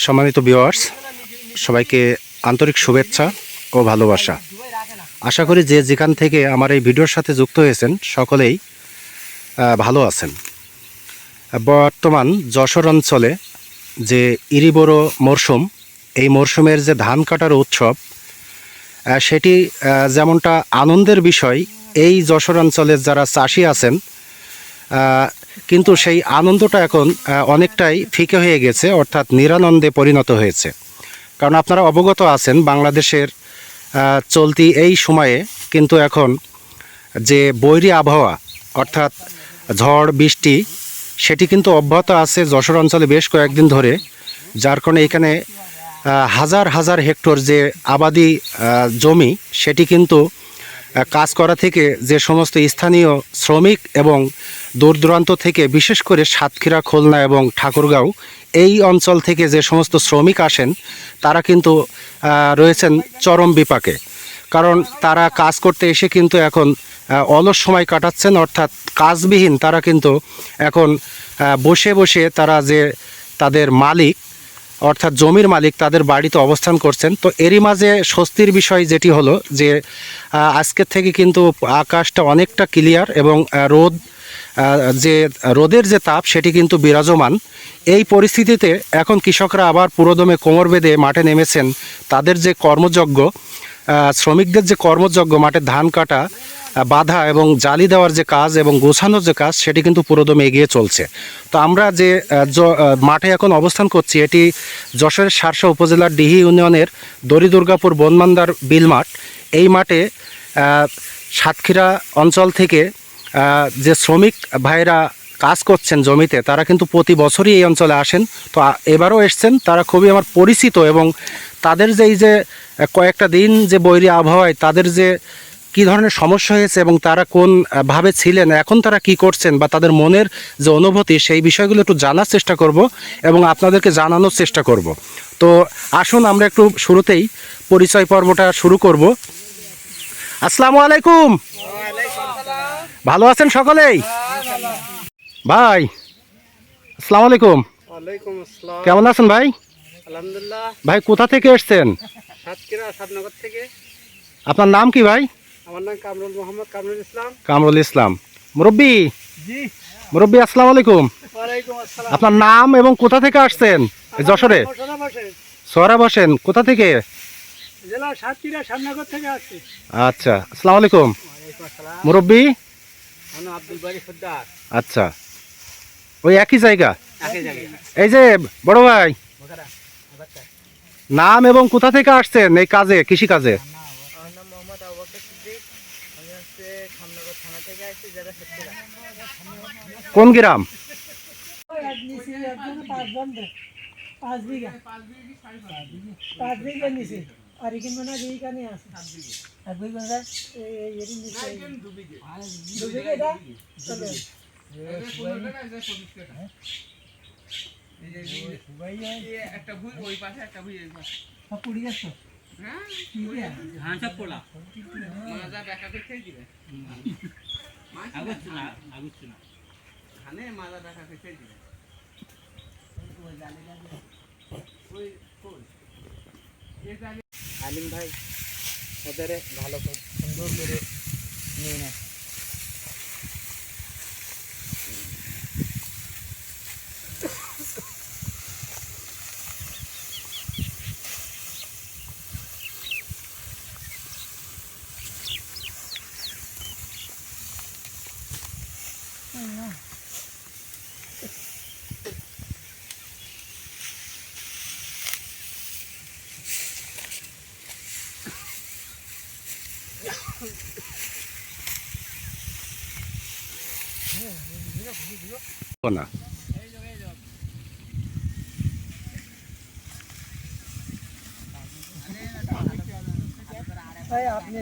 সম্মানিত ভিউয়ার্স, সবাইকে আন্তরিক শুভেচ্ছা ও ভালোবাসা। আশা করি যে যেখান থেকে আমার এই ভিডিওর সাথে যুক্ত হয়েছেন সকলেই ভালো আছেন। বর্তমান যশোর অঞ্চলে যে ইরিবোরো মরশুম, এই মরশুমের যে ধান কাটার উৎসব, সেটি যেমনটা আনন্দের বিষয়, এই যশোর অঞ্চলের যারা চাষি আছেন, কিন্তু সেই আনন্দটা এখন অনেকটাই ফিকে হয়ে গেছে, অর্থাৎ নিরানন্দে পরিণত হয়েছে। কারণ আপনারা অবগত আছেন, বাংলাদেশের চলতি এই সময়ে কিন্তু এখন যে বৈরী আবহাওয়া, অর্থাৎ ঝড় বৃষ্টি, সেটি কিন্তু অব্যাহত আছে যশোর অঞ্চলে বেশ কয়েকদিন ধরে। যার কারণে এখানে হাজার হাজার হেক্টর যে আবাদি জমি, সেটি কিন্তু কাজ করা থেকে যে সমস্ত স্থানীয় শ্রমিক এবং দূর দূরান্ত থেকে, বিশেষ করে সাতক্ষীরা, খুলনা এবং ঠাকুরগাঁও, এই অঞ্চল থেকে যে সমস্ত শ্রমিক আসেন, তারা কিন্তু রয়েছেন চরম বিপাকে। কারণ তারা কাজ করতে এসে কিন্তু এখন অলস সময় কাটাচ্ছেন, অর্থাৎ কাজবিহীন। তারা কিন্তু এখন বসে বসে তারা যে তাদের মালিক, অর্থাৎ জমির মালিক, তাদের বাড়িতে অবস্থান করছেন। তো এরই মাঝে স্বস্তির বিষয় যেটি হলো যে আজকের থেকে কিন্তু আকাশটা অনেকটা ক্লিয়ার এবং রোদের যে তাপ, সেটি কিন্তু বিরাজমান। এই পরিস্থিতিতে এখন কৃষকরা আবার পুরোদমে কোমর বেঁধে মাঠে নেমেছেন। তাদের যে কর্মযজ্ঞ, শ্রমিকদের যে কর্মযজ্ঞ, মাঠে ধান কাটা, বাঁধা এবং জালি দেওয়ার যে কাজ এবং গোছানোর যে কাজ, সেটি কিন্তু পুরোদমে এগিয়ে চলছে। তো আমরা যে মাঠে এখন অবস্থান করছি, এটি যশোরের শার্শা উপজেলার ডিহি ইউনিয়নের দড়িদুর্গাপুর বনমান্দার বিল মাঠ। এই মাঠে সাতক্ষীরা অঞ্চল থেকে যে শ্রমিক ভাইরা কাজ করছেন জমিতে, তারা কিন্তু প্রতি বছরই এই অঞ্চলে আসেন। তো এবারও এসছেন। তারা খুবই আমার পরিচিত এবং তাদের যে এই যে কয়েকটা দিন যে বৈরী আবহাওয়ায় তাদের যে কী ধরনের সমস্যা হয়েছে এবং তারা কোনভাবে ছিলেন, এখন তারা কি করছেন, বা তাদের মনের যে অনুভূতি, সেই বিষয়গুলো একটু জানার চেষ্টা করব এবং আপনাদেরকে জানানোর চেষ্টা করব। তো আসুন আমরা একটু শুরুতেই পরিচয় পর্বটা শুরু করব। আসসালামু আলাইকুম। ভালো আছেন সকলেই? ভাই আসসালামু আলাইকুম। ওয়ালাইকুম আসসালাম। কেমন আছেন ভাই? আলহামদুলিল্লাহ। ভাই কোথা থেকে এসেছেন? সাতক্ষীরা সাতনগর থেকে। আপনার নাম কি ভাই? আমার নাম কামরুল ইসলাম। কামরুল ইসলাম। মুরব্বী, জি। মুরব্বী আসসালামু আলাইকুম। ওয়ালাইকুম আসসালাম। আপনার নাম এবং কোথা থেকে আসছেন? যশোরে সোহরা বসেন। কোথা থেকে? জেলা সাতক্ষীরা সাতনগর থেকে আসছি। আচ্ছা, আসসালামু আলাইকুম। মুরব্বী? আব্দুল বারি সর্দার। আচ্ছা, ওই একই জায়গা? একই জায়গায়। এই যে বড় ভাই, নাম এবং কোথা থেকে আসছেন এই কাজে, কৃষি কাজে? আমার নাম মোহাম্মদ আবু বকর সিদ্দিক। আমি হচ্ছে সাতনগর থানা থেকে আসছি, জেলা সাতক্ষীরা। কোন গ্রাম? 5 বিঘা। 5 বিঘা নিচে আর এখানে মানে এই কানে আছে 1 বিঘা মানে এই এর নিচে 2 বিঘা এটা চলে একটা ভুই ওই পাশে একটা ভুই এই পাশে সব পড়ে গেছে। হ্যাঁ ঠিক আছে, ধান সব পড়া মাজা ব্যাকা করে খেয়ে দিবে। আগুছ না ধানে মাজা ব্যাকা করে খেয়ে দিবে। আলিম ভাই ওদের ভালো করে সুন্দর করে নিয়ে নেয়। না, আপনি